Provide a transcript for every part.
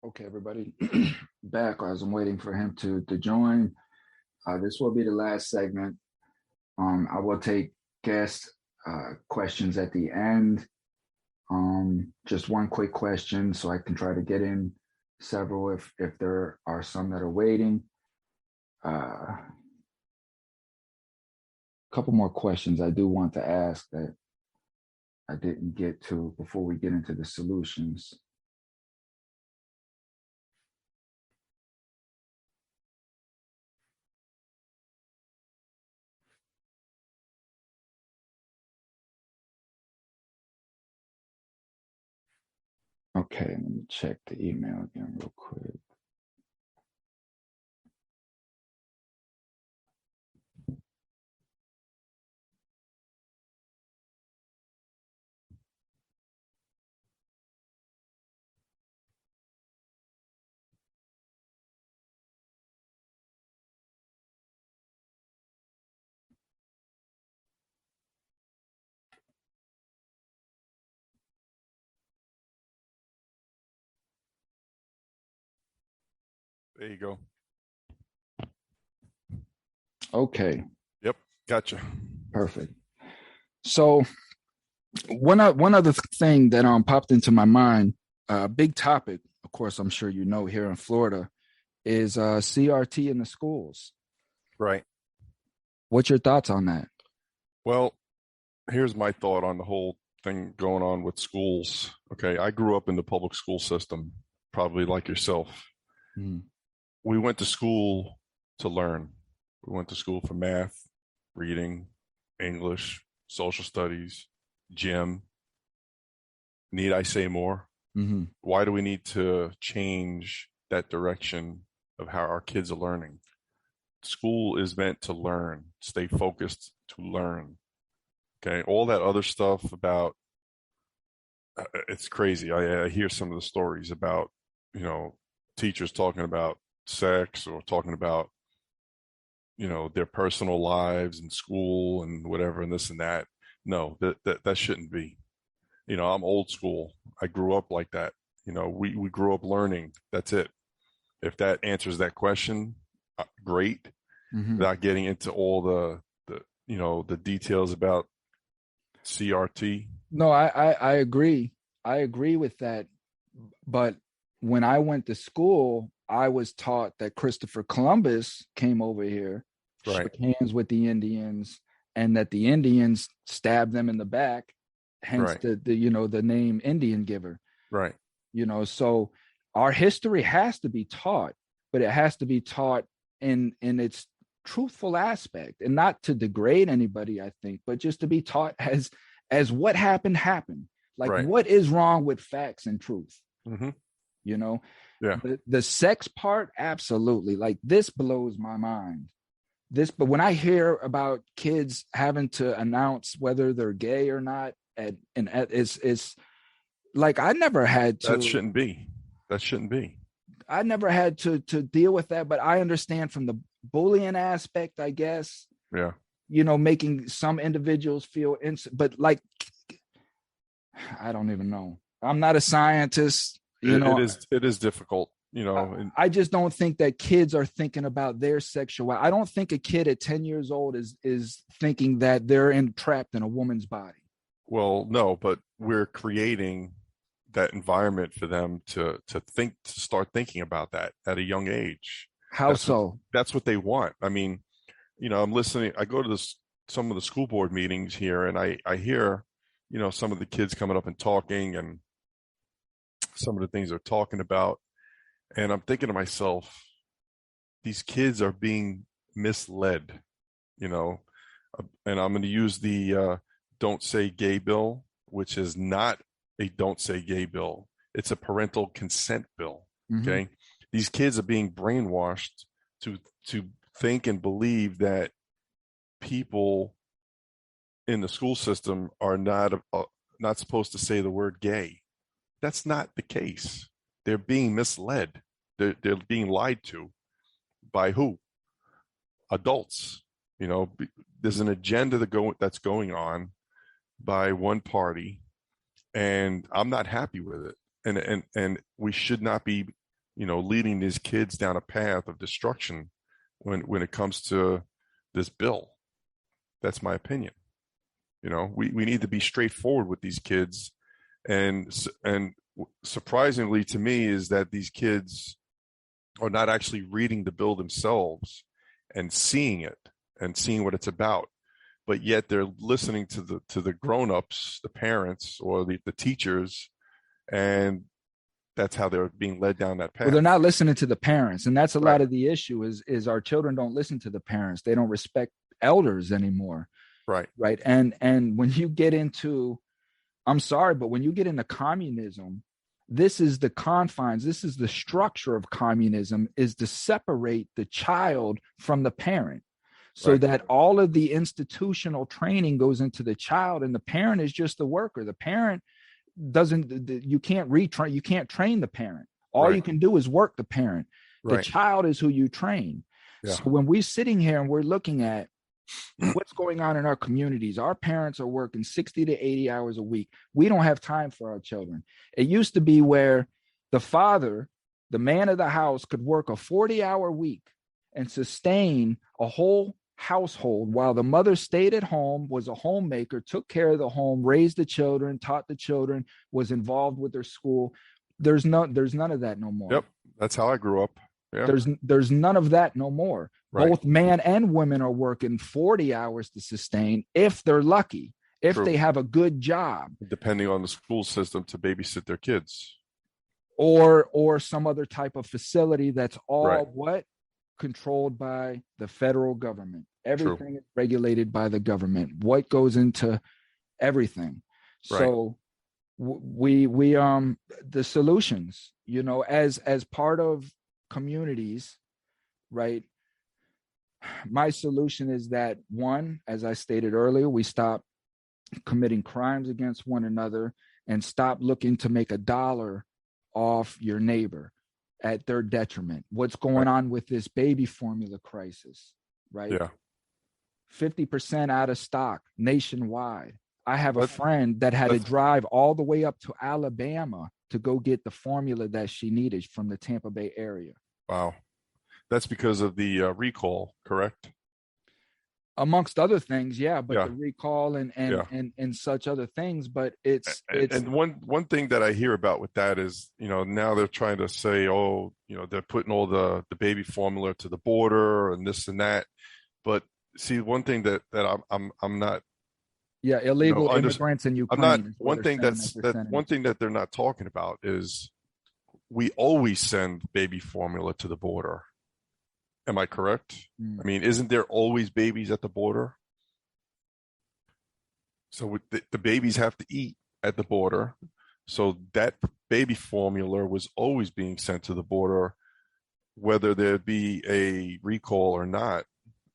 Okay, everybody, back as I'm waiting for him to join. This will be the last segment. I will take guest questions at the end. Just one quick question, so I can try to get in several if there are some that are waiting. A couple more questions I do want to ask that I didn't get to before we get into the solutions. Okay, let me check the email again real quick. There you go. Okay. Yep. Gotcha. Perfect. So one other thing that popped into my mind, big topic, of course, I'm sure you know here in Florida, is CRT in the schools. Right. What's your thoughts on that? Well, here's my thought on the whole thing going on with schools. Okay. I grew up in the public school system, probably like yourself. Mm. We went to school to learn. We went to school for math, reading, English, social studies, gym. Need I say more? Mm-hmm. Why do we need to change that direction of how our kids are learning? School is meant to learn, stay focused to learn. Okay. All that other stuff about, it's crazy. I hear some of the stories about, teachers talking about sex or talking about, their personal lives in school and whatever, and this and that. No, that shouldn't be. I'm old school. I grew up like that. We grew up learning. That's it. If that answers that question, great. Mm-hmm. Without getting into all the details about CRT. No, I agree. I agree with that. But when I went to school, I was taught that Christopher Columbus came over here, Right. shook hands with the Indians, and that the Indians stabbed them in the back, hence Right. the name Indian giver. Right. So our history has to be taught, but it has to be taught in its truthful aspect, and not to degrade anybody, I think, but just to be taught as what happened. Like, right. What is wrong with facts and truth? Mm-hmm. Yeah. The sex part, absolutely. Like, this blows my mind. But when I hear about kids having to announce whether they're gay or not, and it's like, I never had to. That shouldn't be. I never had to deal with that, but I understand from the bullying aspect, I guess. Yeah. Making some individuals feel but like, I don't even know. I'm not a scientist. It is difficult. I just don't think that kids are thinking about their sexuality. I don't think a kid at 10 years old is thinking that they're trapped in a woman's body. Well, no, but we're creating that environment for them to start thinking about that at a young age. How so? That's what they want. I mean, I'm listening. I go to some of the school board meetings here, and I hear, some of the kids coming up and talking, and some of the things they're talking about. And I'm thinking to myself, these kids are being misled, and I'm going to use the Don't Say Gay bill, which is not a Don't Say Gay bill. It's a parental consent bill. Mm-hmm. Okay. These kids are being brainwashed to think and believe that people in the school system are not supposed to say the word gay. That's not the case. They're being misled. They're being lied to. By who? Adults. There's an agenda that's going on by one party, and I'm not happy with it. And we should not be leading these kids down a path of destruction when it comes to this bill. That's my opinion. We need to be straightforward with these kids. And surprisingly to me is that these kids are not actually reading the bill themselves and seeing it and seeing what it's about. But yet they're listening to the grown-ups, the parents or the teachers, and that's how they're being led down that path. Well, they're not listening to the parents. And that's a lot of the issue is our children don't listen to the parents. They don't respect elders anymore. Right. Right. And when you get into, I'm sorry, but when you get into communism, this is the confines, this is the structure of communism, is to separate the child from the parent. So that all of the institutional training goes into the child, and the parent is just the worker. The parent you can't retrain, you can't train the parent. All you can do is work the parent. The child is who you train. Yeah. So when we're sitting here and we're looking at what's going on in our communities, our parents are working 60 to 80 hours a week. We don't have time for our children. It used to be where the father, the man of the house, could work a 40-hour week and sustain a whole household while the mother stayed at home, was a homemaker, took care of the home, raised the children, taught the children, was involved with their school. There's none of that no more. Yep. That's how I grew up. Yeah. There's none of that no more. Both man and women are working 40 hours to sustain, if they're lucky, if they have a good job. Depending on the school system to babysit their kids. Or some other type of facility that's all controlled by the federal government. Everything is regulated by the government. What goes into everything. So we the solutions, as part of communities, right? My solution is that, one, as I stated earlier, we stop committing crimes against one another and stop looking to make a dollar off your neighbor at their detriment. What's going on with this baby formula crisis, right? Yeah. 50% out of stock nationwide. I have a friend that had to drive all the way up to Alabama to go get the formula that she needed from the Tampa Bay area. Wow. That's because of the recall, correct? Amongst other things, but the recall and such other things. But it's and one thing that I hear about with that is, now they're trying to say, they're putting all the baby formula to the border and this and that. But see, one thing that I'm not. Yeah, illegal immigrants in Ukraine. I'm not. One thing that they're not talking about is we always send baby formula to the border. Am I correct? I mean, isn't there always babies at the border? So the babies have to eat at the border. So that baby formula was always being sent to the border, whether there be a recall or not.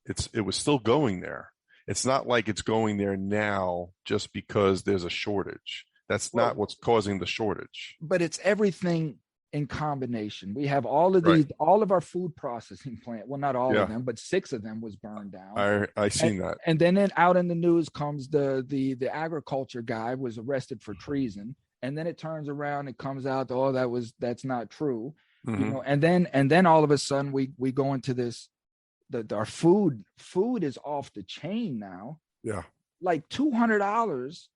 It was still going there. It's not like it's going there now just because there's a shortage. That's not what's causing the shortage. But it's everything in combination. We have all of these, all of our food processing plant. Well, not all of them, but 6 of them was burned down. I seen that. And then out in the news comes the agriculture guy was arrested for treason. And then it turns around and comes out, that's not true. Mm-hmm. And then all of a sudden we go into this, our food is off the chain now. Yeah. Like $200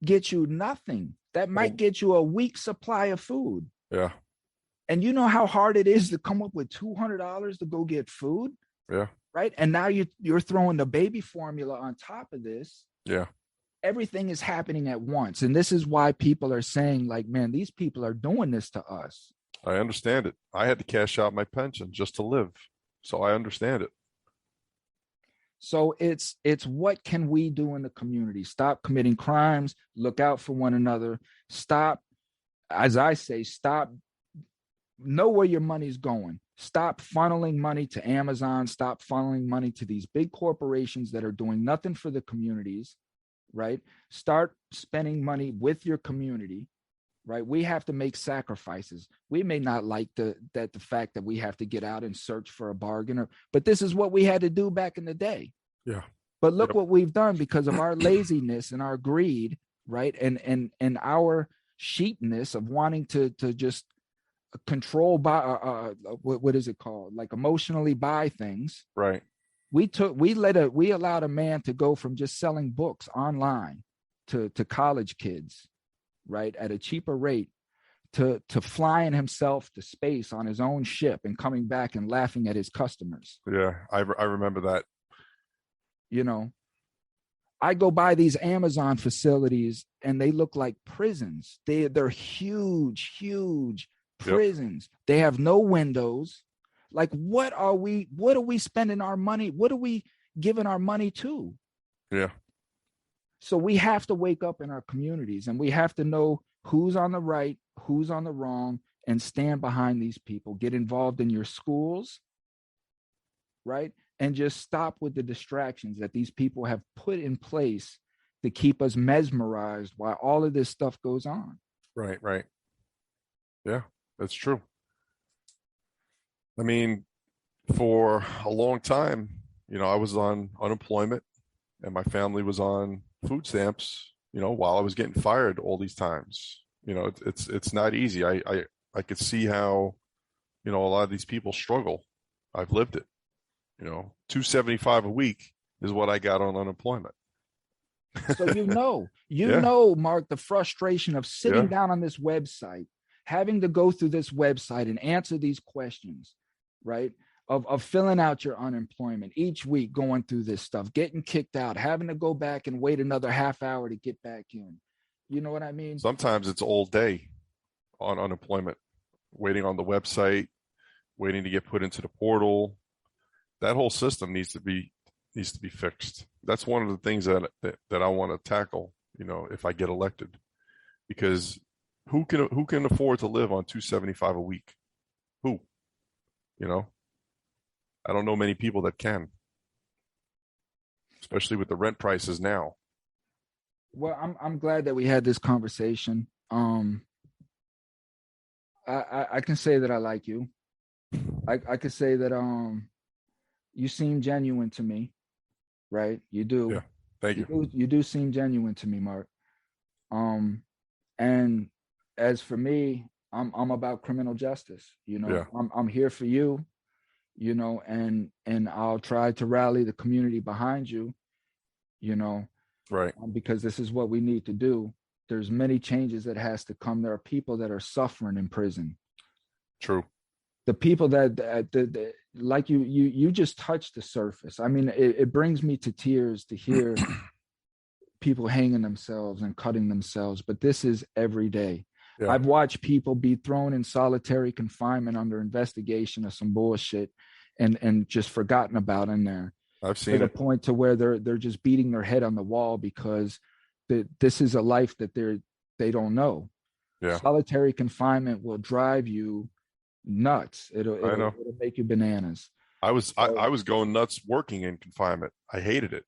gets you nothing. That might get you a week's supply of food. Yeah. And you know how hard it is to come up with $200 to go get food? Yeah. Right. And now you're throwing the baby formula on top of this. Yeah. Everything is happening at once. And this is why people are saying, like, man, these people are doing this to us. I understand it. I had to cash out my pension just to live. So I understand it. So it's what can we do in the community? Stop committing crimes, look out for one another, stop, as I say, know where your money's going. Stop funneling money to Amazon, stop funneling money to these big corporations that are doing nothing for the communities, right? Start spending money with your community, right? We have to make sacrifices. We may not like the fact that we have to get out and search for a bargain, but this is what we had to do back in the day. Yeah. But look what we've done because of our laziness and our greed, right? And our sheepness of wanting to just control by what is it called? Like emotionally buy things. Right. We allowed a man to go from just selling books online to college kids, right, at a cheaper rate, to flying himself to space on his own ship and coming back and laughing at his customers. Yeah, I remember that. You know, I go by these Amazon facilities and they look like prisons. They're huge, huge prisons. Yep. They have no windows. Like, what are we spending our money? What are we giving our money to? Yeah. So we have to wake up in our communities, and we have to know who's on the right, who's on the wrong, and stand behind these people. Get involved in your schools, right? And just stop with the distractions that these people have put in place to keep us mesmerized while all of this stuff goes on. Right. Yeah, that's true. I mean, for a long time, I was on unemployment and my family was on food stamps, while I was getting fired all these times. It's not easy. I could see how, a lot of these people struggle. I've lived it. $275 a week is what I got on unemployment. So Mark, the frustration of sitting down on this website, having to go through this website and answer these questions, right? Of filling out your unemployment each week, going through this stuff, getting kicked out, having to go back and wait another half hour to get back in. You know what I mean? Sometimes it's all day on unemployment, waiting on the website, waiting to get put into the portal. That whole system needs to be fixed. That's one of the things that I want to tackle, if I get elected, because who can afford to live on $275 a week? Who? I don't know many people that can, especially with the rent prices now. Well, I'm glad that we had this conversation. I can say that I like you. I could say that you seem genuine to me, right? You do. Yeah. Thank you. You do seem genuine to me, Mark. And as for me, I'm about criminal justice. I'm here for you. And I'll try to rally the community behind you, right. Because this is what we need to do. There's many changes that has to come. There are people that are suffering in prison. True. The people that like you just touched the surface. I mean, it brings me to tears to hear people hanging themselves and cutting themselves, but this is every day. Yeah. I've watched people be thrown in solitary confinement under investigation of some bullshit and just forgotten about in there. I've seen to the point to where they're just beating their head on the wall because this is a life that they don't know. Yeah. Solitary confinement will drive you nuts. It'll make you bananas. I was going nuts working in confinement. I hated it.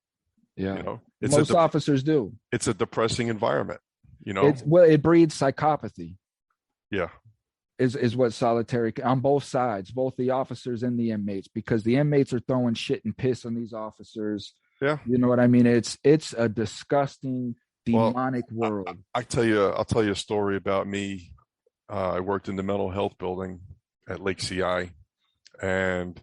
Yeah. Most officers do. It's a depressing environment. It breeds psychopathy. Yeah. Is what solitary on both sides, both the officers and the inmates, because the inmates are throwing shit and piss on these officers. Yeah. You know what I mean? It's a disgusting, demonic world. I'll tell you a story about me. I worked in the mental health building at Lake CI, and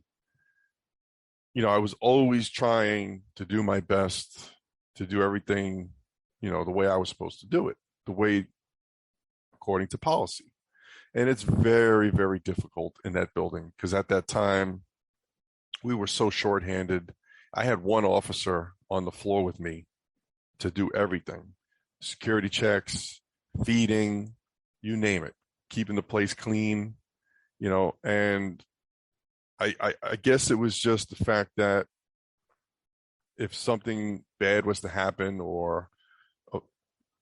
I was always trying to do my best to do everything, the way I was supposed to do it, the way according to policy. And it's very, very difficult in that building because at that time we were so shorthanded. I had one officer on the floor with me to do everything: security checks, feeding, you name it, keeping the place clean, and I guess it was just the fact that if something bad was to happen or,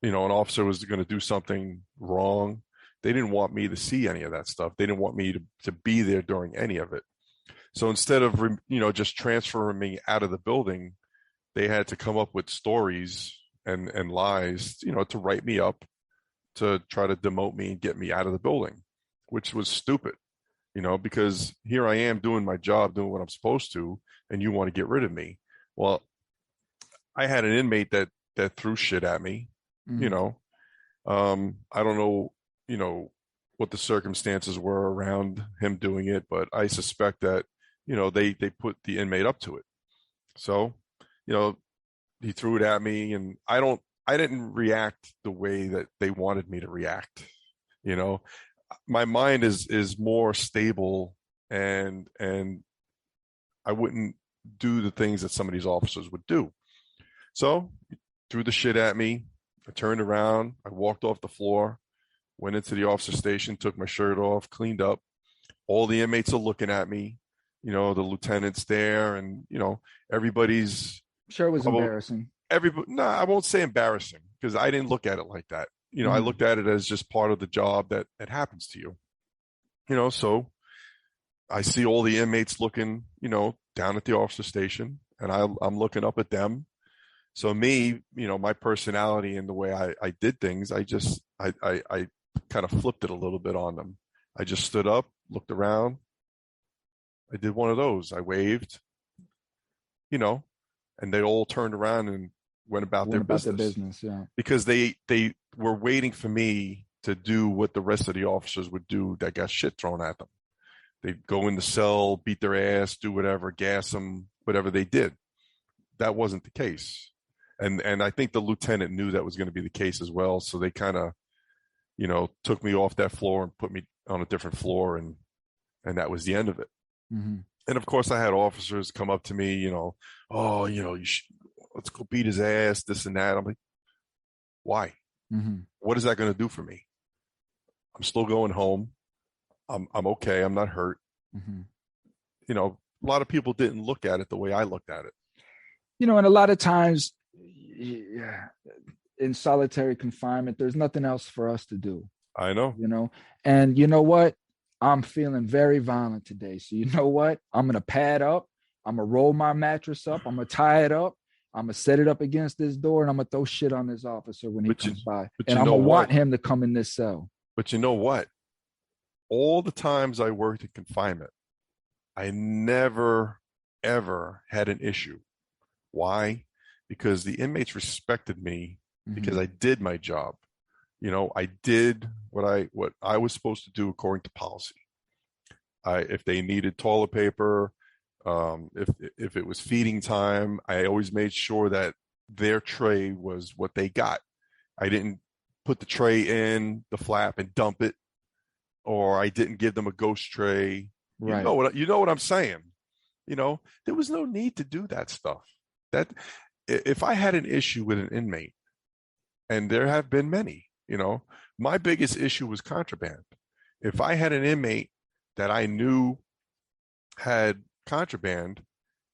an officer was going to do something wrong, they didn't want me to see any of that stuff. They didn't want me to be there during any of it. So instead of, just transferring me out of the building, they had to come up with stories and lies, to write me up, to try to demote me and get me out of the building, which was stupid, because here I am doing my job, doing what I'm supposed to, and you want to get rid of me. Well, I had an inmate that threw shit at me, I don't know, what the circumstances were around him doing it, but I suspect that, they put the inmate up to it. So, he threw it at me, and I didn't react the way that they wanted me to react. My mind is more stable, and I wouldn't do the things that some of these officers would do. So he threw the shit at me. I turned around, I walked off the floor, went into the officer station, took my shirt off, cleaned up. All the inmates are looking at me, the lieutenant's there, and everybody's Sure, it was embarrassing. No, I won't say embarrassing, because I didn't look at it like that. I looked at it as just part of the job that happens to you. So I see all the inmates looking, down at the officer station, and I'm looking up at them. So me, my personality and the way I did things, I kind of flipped it a little bit on them. I just stood up, looked around. I did one of those. I waved, and they all turned around and went about their business. Yeah. Because they were waiting for me to do what the rest of the officers would do that got shit thrown at them. They'd go in the cell, beat their ass, do whatever, gas them, whatever they did. That wasn't the case. And I think the lieutenant knew that was going to be the case as well. So they kind of, took me off that floor and put me on a different floor, and that was the end of it. Mm-hmm. And of course, I had officers come up to me, let's go beat his ass, this and that. I'm like, why? Mm-hmm. What is that going to do for me? I'm still going home. I'm okay. I'm not hurt. Mm-hmm. A lot of people didn't look at it the way I looked at it. And a lot of times, in solitary confinement, there's nothing else for us to do. I know. And you know what? I'm feeling very violent today. So you know what? I'm going to pad up. I'm going to roll my mattress up. I'm going to tie it up. I'm going to set it up against this door, and I'm going to throw shit on this officer when he comes by. And I'm going to want him to come in this cell. But you know what? All the times I worked in confinement, I never, ever had an issue. Why? Because the inmates respected me, because I did my job. I did what I was supposed to do according to policy. If they needed toilet paper, if it was feeding time, I always made sure that their tray was what they got. I didn't put the tray in the flap and dump it, or I didn't give them a ghost tray. Right. You know what I'm saying? There was no need to do that stuff. That if I had an issue with an inmate, and there have been many, my biggest issue was contraband. If I had an inmate that I knew had contraband,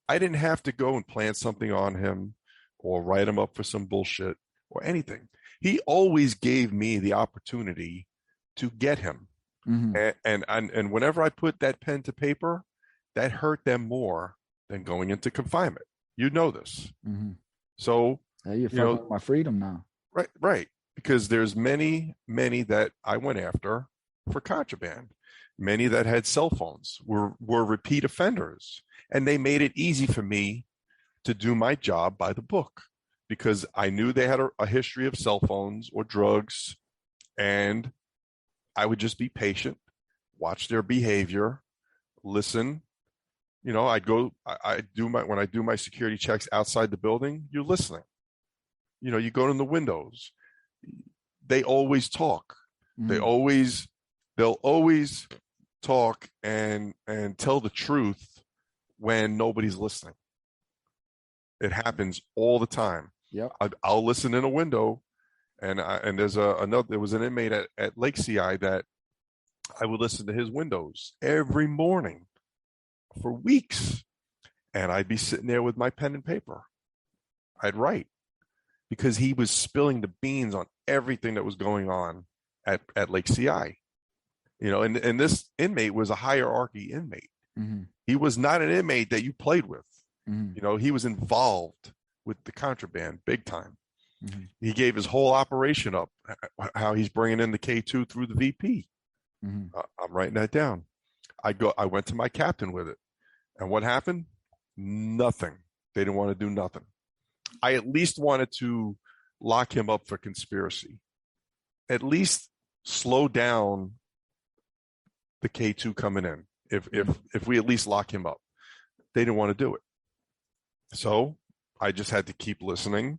I didn't have to go and plant something on him or write him up for some bullshit or anything. He always gave me the opportunity to get him. And whenever I put that pen to paper, that hurt them more than going into confinement. You know this. So you're fucking with my freedom now. Right. Because there's many that I went after for contraband. Many that had cell phones were repeat offenders, and they made it easy for me to do my job by the book, because I knew they had a history of cell phones or drugs, and I would just be patient, watch their behavior, listen. When I do my security checks outside the building, you're listening. You go in the windows. They always talk. They'll always talk and tell the truth when nobody's listening. It happens all the time. Yeah, I'll listen in a window, and there was an inmate at Lake CI that I would listen to his windows every morning for weeks, and I'd be sitting there with my pen and paper. I'd write, because he was spilling the beans on everything that was going on at Lake CI. And this inmate was a hierarchy inmate. He was not an inmate that you played with. He was involved with the contraband big time. He gave his whole operation up, how he's bringing in the K2 through the VP. I'm writing that down. I went to my captain with it. And what happened? Nothing. They didn't want to do nothing. I at least wanted to lock him up for conspiracy. At least slow down the K2 coming in if we at least lock him up. They didn't want to do it. So I just had to keep listening,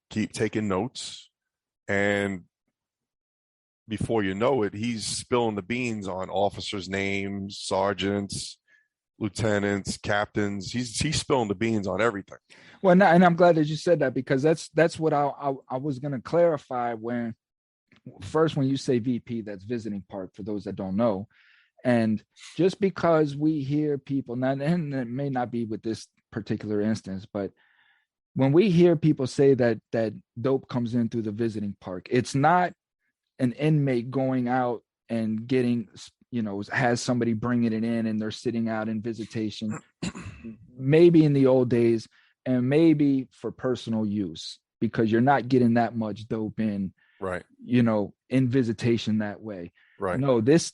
keep taking notes, and before you know it, he's spilling the beans on officers' names, sergeants, lieutenants, captains. He's spilling the beans on everything. Well, and I'm glad that you said that, because that's what I was going to clarify when you say VP, that's visiting park, for those that don't know. And just because we hear people now, and it may not be with this particular instance, but when we hear people say that dope comes in through the visiting park, it's not an inmate going out and getting, has somebody bringing it in and they're sitting out in visitation, maybe in the old days, and maybe for personal use, because you're not getting that much dope in, right? In visitation that way. Right. No, this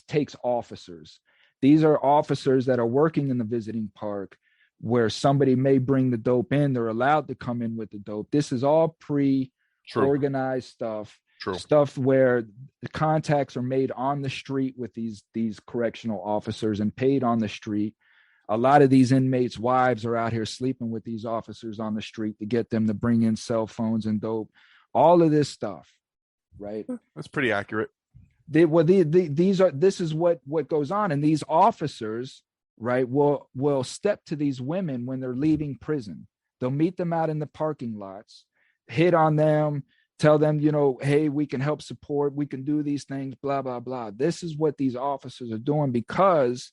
takes officers. These are officers that are working in the visiting park where somebody may bring the dope in. They're allowed to come in with the dope. This is all pre-organized stuff. True. Stuff where the contacts are made on the street with these correctional officers and paid on the street. A lot of these inmates' wives are out here sleeping with these officers on the street to get them to bring in cell phones and dope. All of this stuff, right? That's pretty accurate. This is what goes on, and these officers, right, will step to these women when they're leaving prison. They'll meet them out in the parking lots, hit on them, tell them, hey, we can help support, we can do these things, blah, blah, blah. This is what these officers are doing, because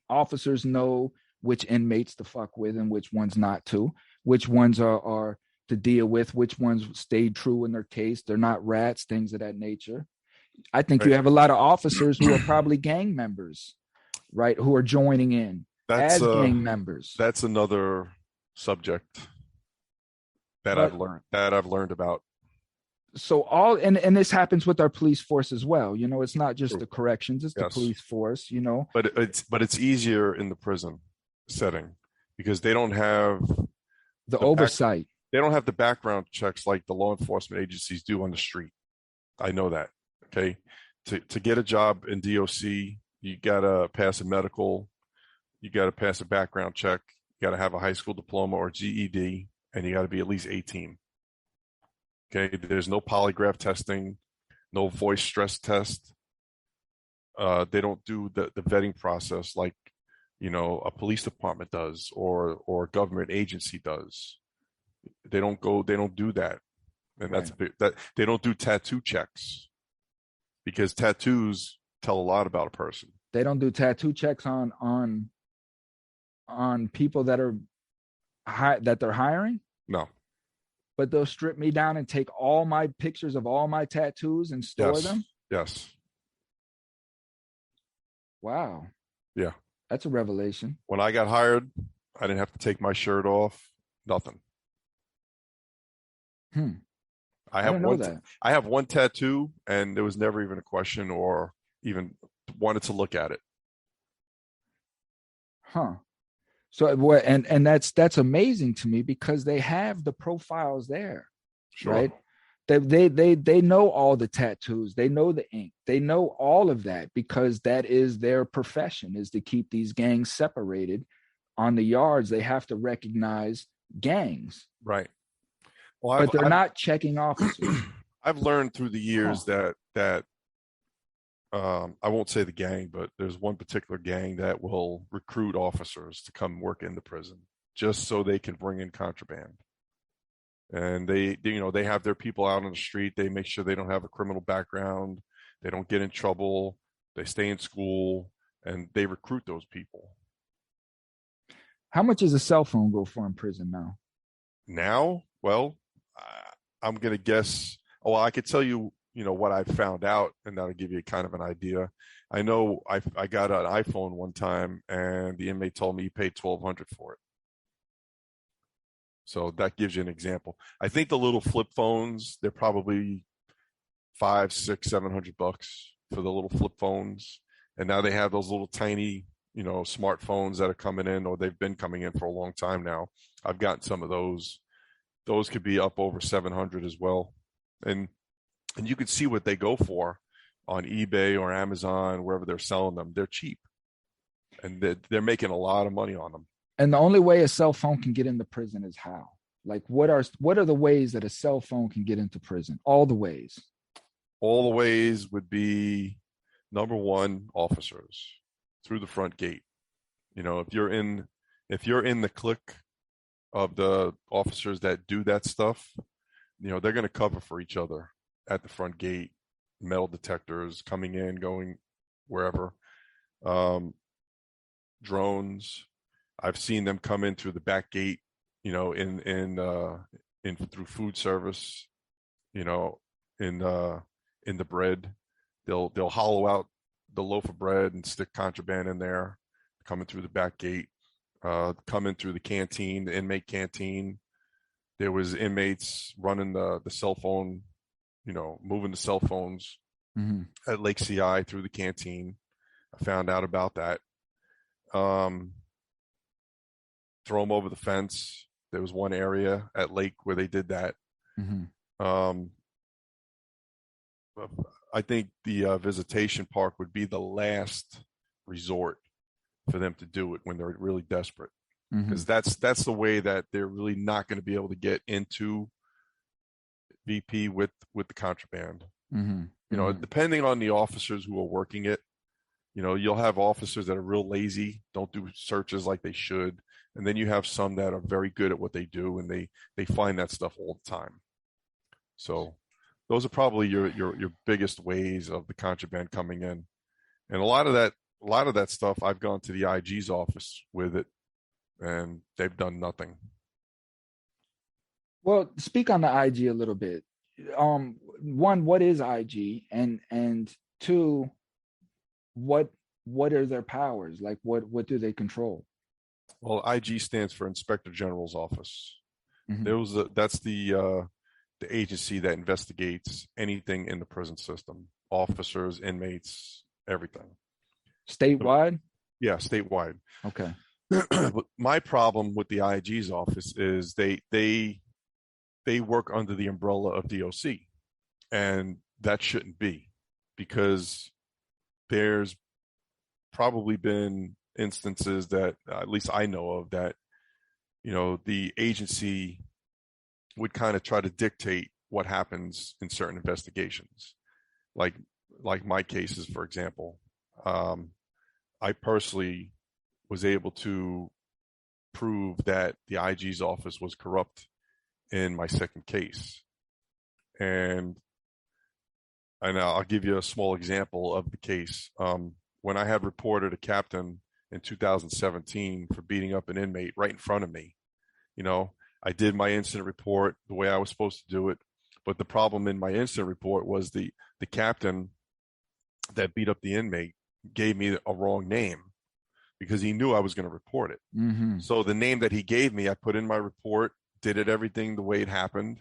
officers know which inmates to fuck with and which ones not to, which ones are to deal with, which ones stayed true in their case. They're not rats, things of that nature. I think you have a lot of officers who are probably gang members, right, who are joining in as gang members. That's another subject that I've learned about. So and this happens with our police force as well. It's not just the corrections, it's the police force, But it's easier in the prison setting because they don't have the oversight. They don't have the background checks like the law enforcement agencies do on the street. I know that. Okay. To get a job in DOC, you gotta pass a medical, you gotta pass a background check, you gotta have a high school diploma or GED, and you gotta be at least 18. Okay, there's no polygraph testing, no voice stress test. They don't do the vetting process like a police department does or a government agency does. They don't do that, and that's that they don't do tattoo checks because tattoos tell a lot about a person. They don't do tattoo checks on people that they're hiring. No. But they'll strip me down and take all my pictures of all my tattoos and store them? Yes. Wow. Yeah. That's a revelation. When I got hired, I didn't have to take my shirt off. Nothing. I have one tattoo, and there was never even a question or even wanted to look at it. Huh. So and that's amazing to me because they have the profiles there, sure. Right? They know all the tattoos, they know the ink, they know all of that because that is their profession, is to keep these gangs separated. On the yards, they have to recognize gangs, right? Well, but they're not checking officers. I've learned through the years that I won't say the gang, but there's one particular gang that will recruit officers to come work in the prison just so they can bring in contraband. And they have their people out on the street. They make sure they don't have a criminal background. They don't get in trouble. They stay in school, and they recruit those people. How much does a cell phone go for in prison now? Now, well, I'm going to guess. Oh, well, I could tell you, what I found out, and that'll give you kind of an idea. I know I got an iPhone one time, and the inmate told me he paid $1,200 for it. So that gives you an example. I think the little flip phones, they're probably $500, $600, $700 for the little flip phones. And now they have those little tiny, smartphones that are coming in, or they've been coming in for a long time now. I've gotten some of those. Those could be up over $700 as well. And you can see what they go for. on eBay or Amazon, wherever they're selling them, they're cheap, and they're making a lot of money on them. And the only way a cell phone can get into prison is how? Like, what are the ways that a cell phone can get into prison? All the ways. All the ways would be, number one, officers through the front gate. You know, if you're in the clique of the officers that do that stuff, you know, they're going to cover for each other at the front gate, metal detectors coming in, going wherever, drones. I've seen them come in through the back gate, you know, in through food service, you know, in the bread. They'll hollow out the loaf of bread and stick contraband in there, coming through the back gate, coming through the canteen, the inmate canteen. There was inmates running the cell phone, you know, moving the cell phones at Lake CI through the canteen. I found out about that. Throw them over the fence. There was one area at Lake where they did that. I think the visitation park would be the last resort for them to do it when they're really desperate, because that's the way that they're really not going to be able to get into VP with the contraband. You know, depending on the officers who are working it, you know, you'll have officers that are real lazy, don't do searches like they should, and then you have some that are very good at what they do, and they find that stuff all the time. So those are probably your biggest ways of the contraband coming in. And a lot of that stuff, I've gone to the IG's office with it, and they've done nothing. Well, speak on the IG a little bit. One, what is IG? And two, what are their powers? Like, what do they control? Well, IG stands for Inspector General's Office. That's the agency that investigates anything in the prison system, officers, inmates, everything. Statewide? Yeah, statewide. Okay. But my problem with the IG's office is they work under the umbrella of DOC, and that shouldn't be, because there's probably been instances that at least I know of that, you know, the agency would kind of try to dictate what happens in certain investigations, like my cases, for example. I personally was able to prove that the IG's office was corrupt in my second case, and I'll give you a small example of the case. When I had reported a captain in 2017 for beating up an inmate right in front of me, you know, I did my incident report the way I was supposed to do it. But the problem in my incident report was the captain that beat up the inmate gave me a wrong name, because he knew I was going to report it. So the name that he gave me, I put in my report, did it everything the way it happened.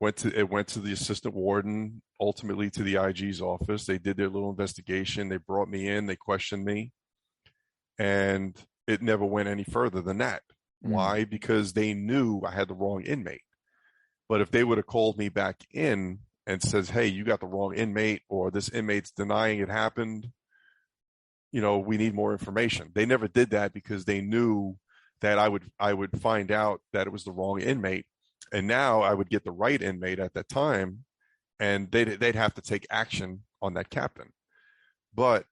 It went to the assistant warden, ultimately to the IG's office. They did their little investigation. They brought me in. They questioned me. And it never went any further than that. Why? Because they knew I had the wrong inmate. But if they would have called me back in and says, hey, you got the wrong inmate, or this inmate's denying it happened, you know, we need more information. They never did that, because they knew that I would find out that it was the wrong inmate. And now I would get the right inmate at that time, and they'd have to take action on that captain. But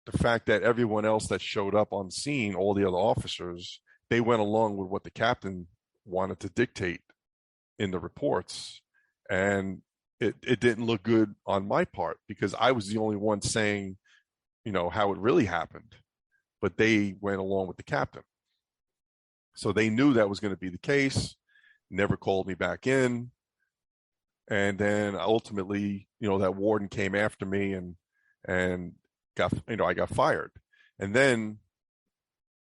the fact that everyone else that showed up on scene, all the other officers, they went along with what the captain wanted to dictate in the reports. And it didn't look good on my part, because I was the only one saying, you know, how it really happened. But they went along with the captain. So they knew that was going to be the case, never called me back in. And then ultimately, you know, that warden came after me and got, you know, I got fired. And then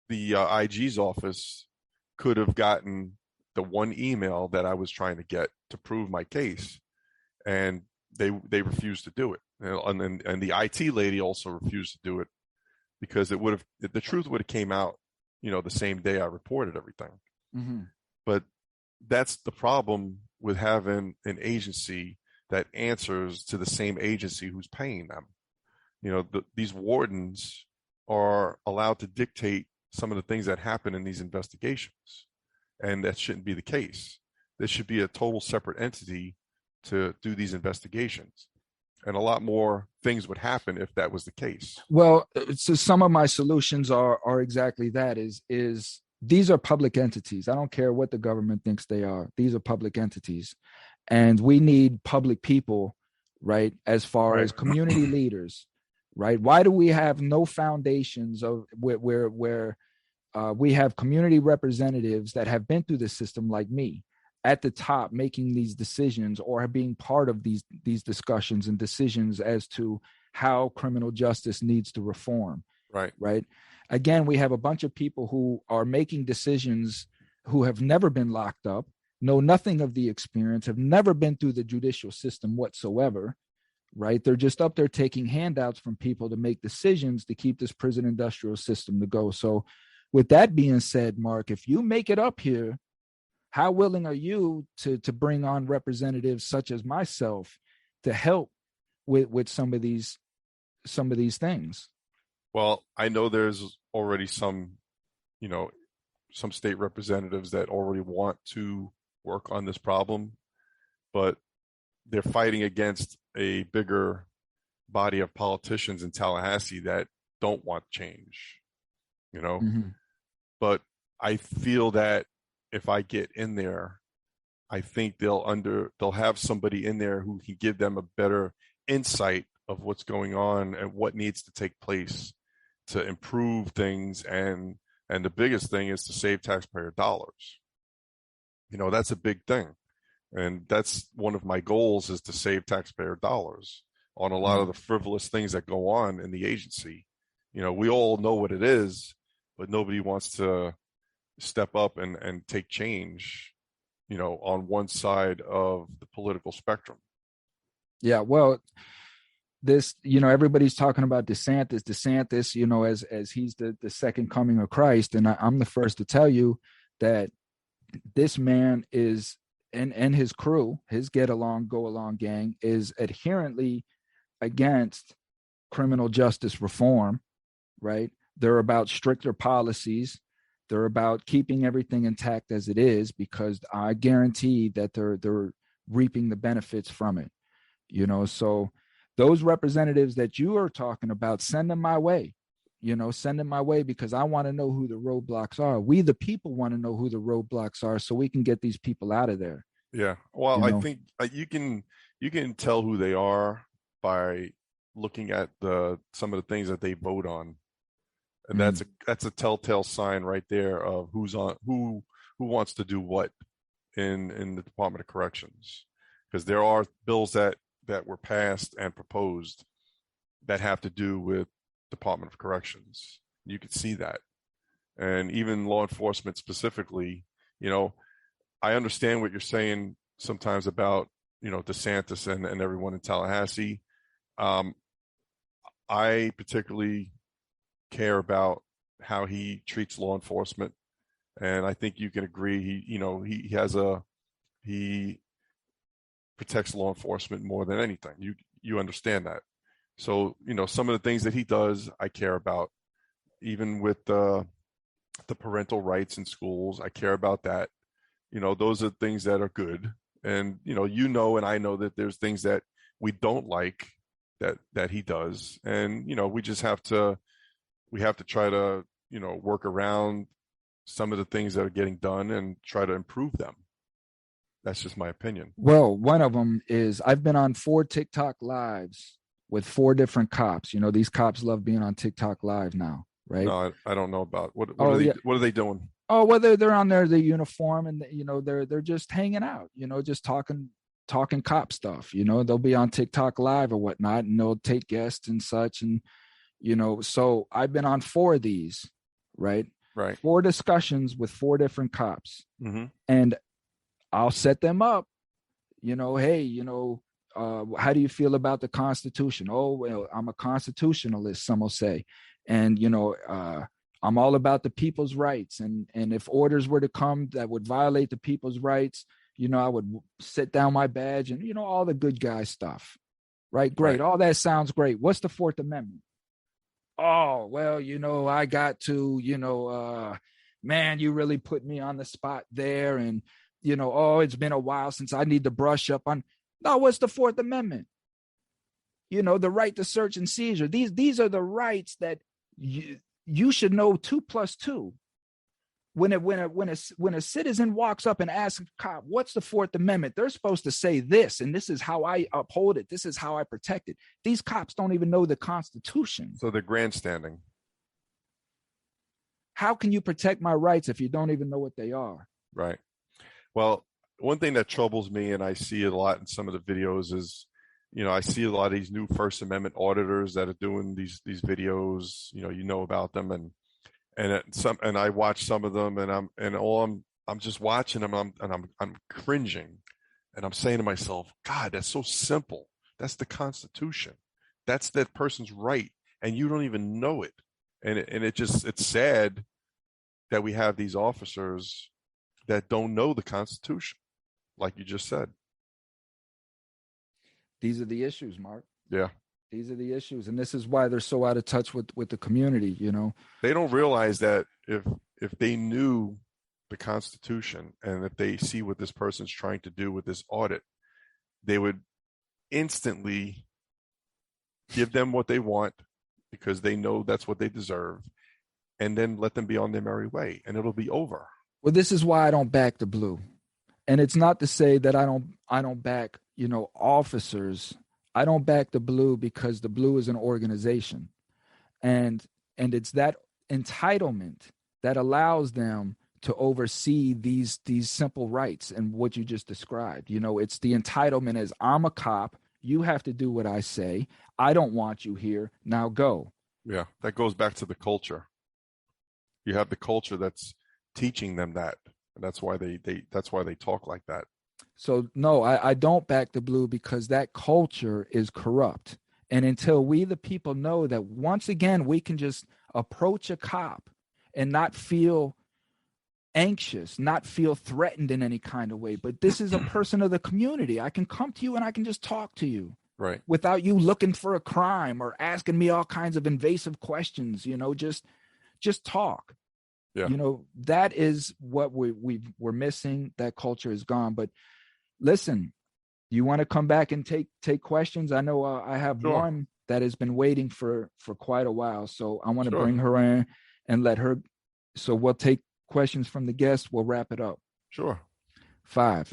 the IG's office could have gotten the one email that I was trying to get to prove my case, and they refused to do it. And the IT lady also refused to do it, because the truth would have came out, you know, the same day I reported everything. But that's the problem with having an agency that answers to the same agency who's paying them. These wardens are allowed to dictate some of the things that happen in these investigations, and that shouldn't be the case. There should be a total separate entity to do these investigations, and a lot more things would happen if that was the case. Well, so some of my solutions are exactly that. Is these are public entities. I don't care what the government thinks they are. These are public entities, and we need public people, right? As far as community leaders, right? Why do we have no foundations of where we have community representatives that have been through the system, like me, at the top, making these decisions or being part of these discussions and decisions as to how criminal justice needs to reform. Right. Again, we have a bunch of people who are making decisions who have never been locked up, know nothing of the experience, have never been through the judicial system whatsoever. Right. They're just up there taking handouts from people to make decisions to keep this prison industrial system to go. So with that being said, Mark, if you make it up here, how willing are you to bring on representatives such as myself to help with some of these things? Well, I know there's already some state representatives that already want to work on this problem, but they're fighting against a bigger body of politicians in Tallahassee that don't want change, Mm-hmm. But I feel that if I get in there, I think they'll have somebody in there who can give them a better insight of what's going on and what needs to take place to improve things. And the biggest thing is to save taxpayer dollars. That's a big thing. And that's one of my goals, is to save taxpayer dollars on a lot of the frivolous things that go on in the agency. We all know what it is, but nobody wants to step up and take change, on one side of the political spectrum. Yeah, well, this, everybody's talking about DeSantis, as he's the second coming of Christ. And I'm the first to tell you that this man is, and his crew, his get along, go along gang, is adherently against criminal justice reform, right? They're about stricter policies. They're about keeping everything intact as it is, because I guarantee that they're reaping the benefits from it. So those representatives that you are talking about, send them my way. Send them my way, because I want to know who the roadblocks are. We, the people, want to know who the roadblocks are, so we can get these people out of there. Yeah. Well, I think you can tell who they are by looking at some of the things that they vote on. And that's a telltale sign right there of who wants to do what in the Department of Corrections, because there are bills that were passed and proposed that have to do with Department of Corrections. You could see that, and even law enforcement specifically. I understand what you're saying sometimes about DeSantis and everyone in Tallahassee. I particularly care about how he treats law enforcement, and I think you can agree he protects law enforcement more than anything. You understand that. So some of the things that he does, I care about. Even with the parental rights in schools, I care about that. Those are things that are good, and and I know that there's things that we don't like that he does, and we have to try to, work around some of the things that are getting done and try to improve them. That's just my opinion. Well, one of them is I've been on 4 TikTok lives with 4 different cops. These cops love being on TikTok live now, right? No, I don't know about what are they doing? Oh, well, they're on their uniform, and they're just hanging out, just talking cop stuff. They'll be on TikTok live or whatnot, and they'll take guests and such, and so I've been on 4 of these, right? 4 discussions with 4 different cops. Mm-hmm. And I'll set them up, hey, how do you feel about the Constitution? Oh, well, I'm a constitutionalist, some will say. And, I'm all about the people's rights. And if orders were to come that would violate the people's rights, I would sit down my badge and, all the good guy stuff. Right. Great. Right. All that sounds great. What's the Fourth Amendment? Oh, well, I got to, man, you really put me on the spot there. And, oh, it's been a while since I need to brush up on. No, what's the Fourth Amendment? The right to search and seizure. These are the rights that you should know 2 + 2. When a citizen walks up and asks a cop, what's the Fourth Amendment? They're supposed to say this, and this is how I uphold it. This is how I protect it. These cops don't even know the Constitution. So they're grandstanding. How can you protect my rights if you don't even know what they are? Right. Well, one thing that troubles me, and I see it a lot in some of the videos, is, I see a lot of these new First Amendment auditors that are doing these videos. About them, and I watch some of them, and I'm just watching them, and I'm cringing, and I'm saying to myself, God, that's so simple. That's the Constitution. That's that person's right, and you don't even know it. And it's sad that we have these officers that don't know the Constitution, like you just said. These are the issues, Mark. Yeah. These are the issues. And this is why they're so out of touch with the community, They don't realize that if they knew the Constitution, and if they see what this person's trying to do with this audit, they would instantly give them what they want, because they know that's what they deserve, and then let them be on their merry way, and it'll be over. Well, this is why I don't back the blue. And it's not to say that I don't back, officers. I don't back the blue because the blue is an organization. And it's that entitlement that allows them to oversee these simple rights and what you just described. It's the entitlement as, I'm a cop, you have to do what I say. I don't want you here. Now go. Yeah, that goes back to the culture. You have the culture that's teaching them that. And that's why they talk like that. So no, I don't back the blue because that culture is corrupt. And until we, the people, know that once again, we can just approach a cop and not feel anxious, not feel threatened in any kind of way. But this is a person of the community. I can come to you and I can just talk to you. Right. Without you looking for a crime or asking me all kinds of invasive questions, just talk. Yeah. That is what we're missing. That culture is gone. But listen, you want to come back and take questions? I know I have Sure. one that has been waiting for quite a while. So I want to Sure. bring her in and let her. So we'll take questions from the guests. We'll wrap it up. Sure. 5.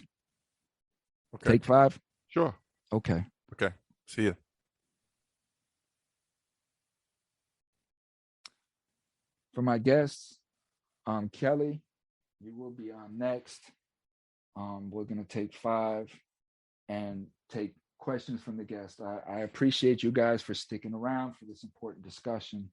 Okay. Take 5. Sure. Okay. Okay. See you. For my guests, Kelly, you will be on next. We're going to take 5 and take questions from the guests. I appreciate you guys for sticking around for this important discussion.